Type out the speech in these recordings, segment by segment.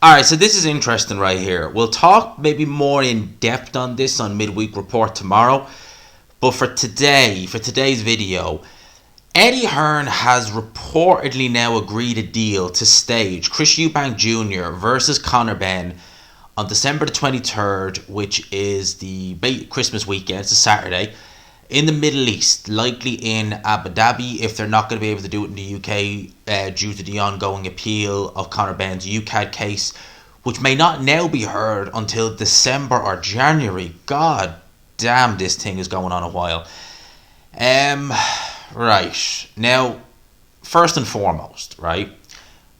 All right, so this is interesting right here. We'll talk maybe more in depth on this on midweek report tomorrow. But for today's video, Eddie Hearn has reportedly now agreed a deal to stage Chris Eubank Jr. versus Conor Benn on December the 23rd, which is the Christmas weekend. It's a Saturday in the Middle East, likely in Abu Dhabi, if they're not going to be able to do it in the UK due to the ongoing appeal of Conor Benn's UCAD case, which may not now be heard until December or January. God damn, this thing is going on a while. Right. Now, first and foremost, right,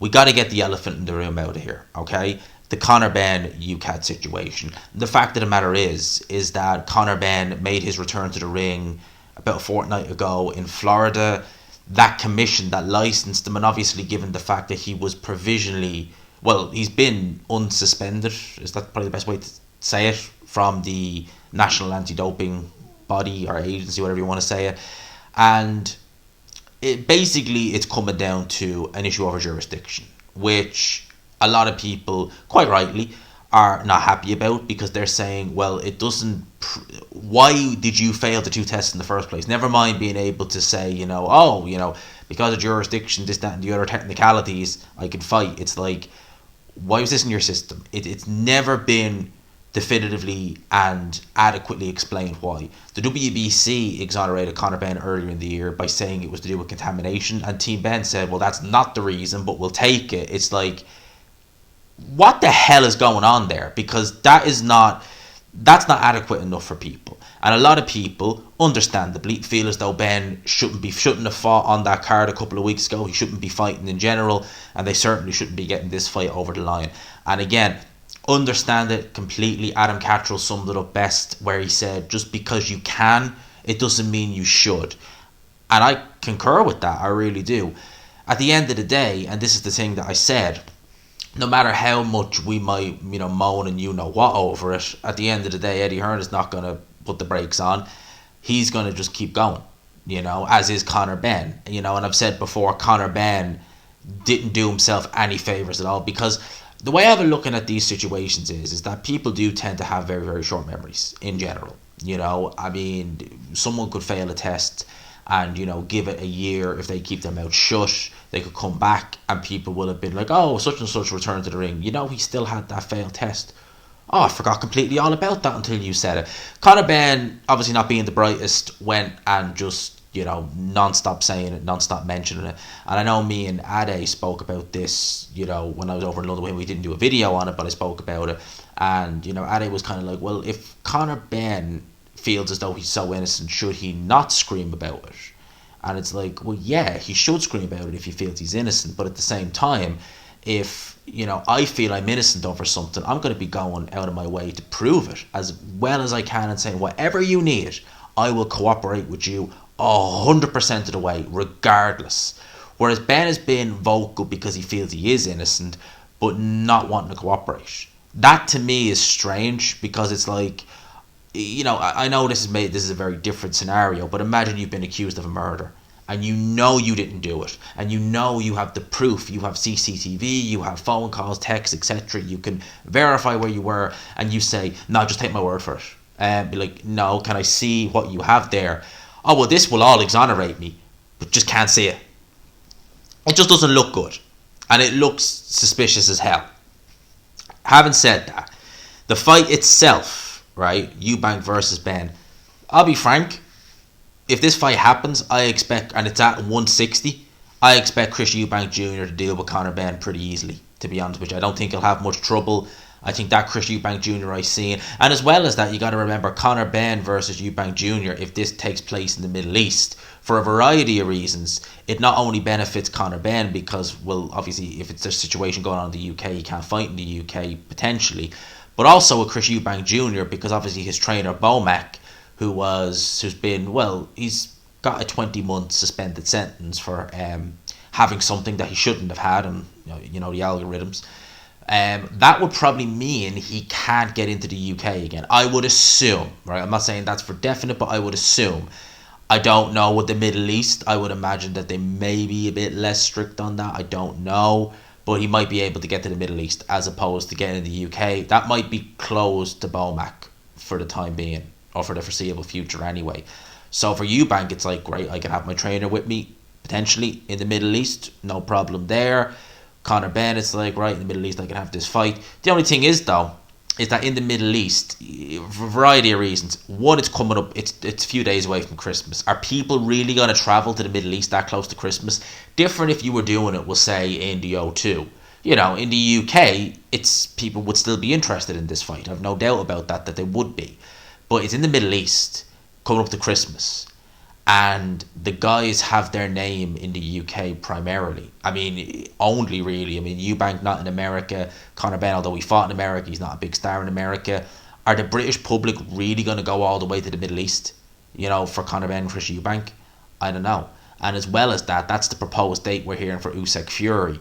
we got to get the elephant in the room out of here, okay? The Conor Benn UCAD situation. The fact of the matter is that Conor Benn made his return to the ring about a fortnight ago in Florida. That commission that licensed him, and obviously given the fact that he was provisionally, well, he's been unsuspended, is that probably the best way to say it, from the National Anti-Doping Body or agency, whatever you want to say it. And it's coming down to an issue over jurisdiction, which a lot of people, quite rightly, are not happy about, because they're saying, well, it doesn't, why did you fail the two tests in the first place? Never mind being able to say, because of jurisdiction, this, that, and the other technicalities, I can fight. It's like, why was this in your system? It's never been definitively and adequately explained why. The WBC exonerated Conor Benn earlier in the year by saying it was to do with contamination, and Team Benn said, well, that's not the reason, but we'll take it. It's like, what the hell is going on there? Because that's not adequate enough for people. And a lot of people, understandably, feel as though Benn shouldn't have fought on that card a couple of weeks ago. He shouldn't be fighting in general, and they certainly shouldn't be getting this fight over the line. And again, understand it completely. Adam Cattrall summed it up best, where he said, just because you can, it doesn't mean you should. And I concur with that, I really do. At the end of the day, and this is the thing that I said, no matter how much we might, moan and what over it, at the end of the day, Eddie Hearn is not going to put the brakes on. He's going to just keep going, as is Conor Benn. And I've said before, Conor Benn didn't do himself any favours at all, because the way I've been looking at these situations is that people do tend to have very, very short memories in general. Someone could fail a test and, give it a year. If they keep their mouth shut, they could come back and people will have been like, oh, such and such returned to the ring. He still had that failed test. Oh, I forgot completely all about that until you said it. Conor Benn, obviously not being the brightest, went and just, non-stop saying it, non-stop mentioning it. And I know me and Ade spoke about this, when I was over in London, when we didn't do a video on it, but I spoke about it. And, Ade was kind of like, well, if Conor Benn feels as though he's so innocent, should he not scream about it? And it's like, well, yeah, he should scream about it if he feels he's innocent. But at the same time, if, I feel I'm innocent over something, I'm going to be going out of my way to prove it as well as I can and saying, whatever you need, I will cooperate with you 100% of the way, regardless. Whereas Benn has been vocal because he feels he is innocent, but not wanting to cooperate. That to me is strange, because it's like, I know this is a very different scenario, but imagine you've been accused of a murder and you didn't do it, and you have the proof, you have CCTV, you have phone calls, texts, etc. You can verify where you were, and you say, no, just take my word for it. And be like, no, can I see what you have there? Oh, well, this will all exonerate me, but just can't see it. It just doesn't look good, and it looks suspicious as hell. Having said that, the fight itself, right, Eubank versus Benn, I'll be frank, if this fight happens, I expect, and it's at 160, I expect Chris Eubank Jr. to deal with Conor Benn pretty easily, to be honest with you. I don't think he'll have much trouble. I think that Chris Eubank Jr. I seen, and as well as that, you got to remember Conor Benn versus Eubank Jr. If this takes place in the Middle East, for a variety of reasons, it not only benefits Conor Benn because, well, obviously, if it's a situation going on in the UK, he can't fight in the UK potentially, but also with Chris Eubank Jr. because obviously his trainer Bomac, who's been, well, he's got a 20-month suspended sentence for having something that he shouldn't have had, and the algorithms. That would probably mean he can't get into the UK again. I would assume, right? I'm not saying that's for definite, but I would assume. I don't know with the Middle East. I would imagine that they may be a bit less strict on that. I don't know. but he might be able to get to the Middle East as opposed to getting in the UK. That might be closed to Bomac for the time being, or for the foreseeable future anyway. So for Eubank, it's like, great, I can have my trainer with me, potentially, in the Middle East, no problem there. Conor Benn, it's like, right, in the Middle East, I can have this fight. The only thing is, though, is that in the Middle East, for a variety of reasons, one, it's coming up, it's a few days away from Christmas. Are people really going to travel to the Middle East that close to Christmas? Different if you were doing it, we'll say, in the O2. You know, in the UK, it's people would still be interested in this fight. I've no doubt about that they would be. But it's in the Middle East, coming up to Christmas. And the guys have their name in the UK primarily. I mean, only really. I mean, Eubank not in America. Conor Benn, although he fought in America, he's not a big star in America. Are the British public really going to go all the way to the Middle East, you know, for Conor Benn and Chris Eubank? I don't know. And as well as that, that's the proposed date we're hearing for Usyk Fury.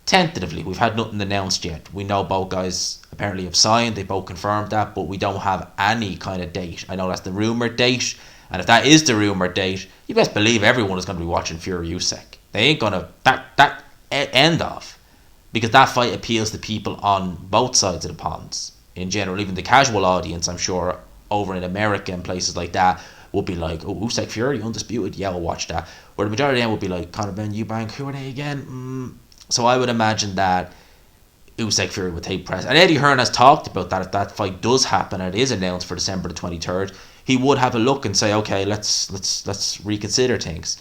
Tentatively, we've had nothing announced yet. We know both guys apparently have signed. They both confirmed that, but we don't have any kind of date. I know that's the rumoured date. And if that is the rumoured date, you best believe everyone is going to be watching Fury Usyk. They ain't going to that end off, because that fight appeals to people on both sides of the ponds in general. Even the casual audience, I'm sure, over in America and places like that, would be like, oh, Usyk Fury, undisputed, yeah, we'll watch that. Where the majority of them would be like, Conor Benn, Eubank, who are they again? So I would imagine that Usyk Fury would take press. And Eddie Hearn has talked about that. If that fight does happen and it is announced for December the 23rd, he would have a look and say, okay, let's reconsider things.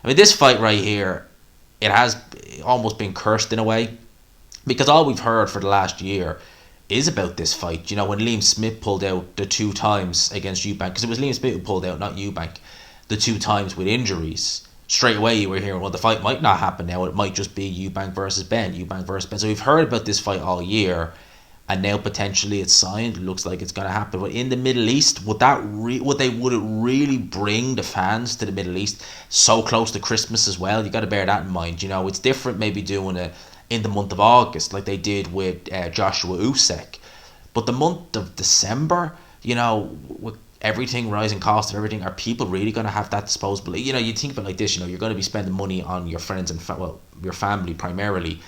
I mean, this fight right here, it has almost been cursed in a way, because all we've heard for the last year is about this fight. You know, when Liam Smith pulled out the 2 times against Eubank, because it was Liam Smith who pulled out, not Eubank, the 2 times with injuries, straight away you were hearing, well, the fight might not happen now. It might just be Eubank versus Benn. So we've heard about this fight all year, and now potentially it's signed. It looks like it's going to happen. But in the Middle East, would it really bring the fans to the Middle East so close to Christmas as well? You got to bear that in mind. You know, it's different maybe doing it in the month of August like they did with Joshua Usyk. But the month of December, you know, with everything, rising costs of everything, are people really going to have that disposable? You know, you think about it like this, you know, you're going to be spending money on your friends and your family primarily.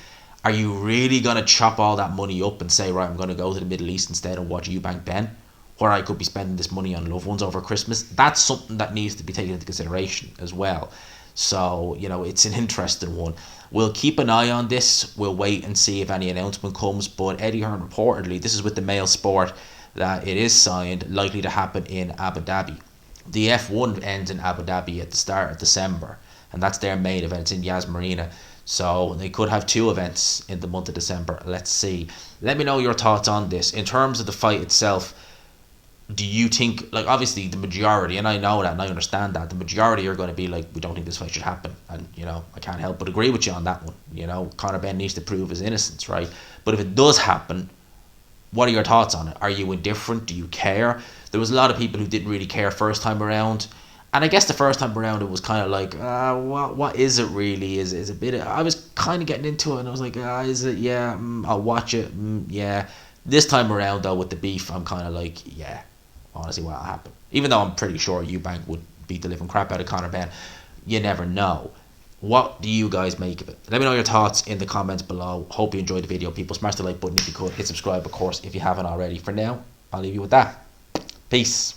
Are you really going to chop all that money up and say, right, I'm going to go to the Middle East instead and watch Eubank Benn, where I could be spending this money on loved ones over Christmas? That's something that needs to be taken into consideration as well. So, you know, it's an interesting one. We'll keep an eye on this. We'll wait and see if any announcement comes. But Eddie Hearn reportedly, this is with the Mail Sport, that it is signed, likely to happen in Abu Dhabi. The F1 ends in Abu Dhabi at the start of December, and that's their main event. It's in Yas Marina. So they could have 2 events in the month of December. Let's see. Let me know your thoughts on this. In terms of the fight itself, do you think, like, obviously the majority, and I know that and I understand that, the majority are going to be like, we don't think this fight should happen. And, you know, I can't help but agree with you on that one. You know, Conor Benn needs to prove his innocence, right? But if it does happen, what are your thoughts on it? Are you indifferent? Do you care? There was a lot of people who didn't really care first time around. And I guess the first time around it was kind of like, what is it really? Is a bit? I was kind of getting into it, and I was like, is it? Yeah, I'll watch it. Yeah. This time around though, with the beef, I'm kind of like, yeah, honestly, what'll happen? Even though I'm pretty sure Eubank would beat the living crap out of Conor Benn, you never know. What do you guys make of it? Let me know your thoughts in the comments below. Hope you enjoyed the video, people. Smash the like button if you could. Hit subscribe, of course, if you haven't already. For now, I'll leave you with that. Peace.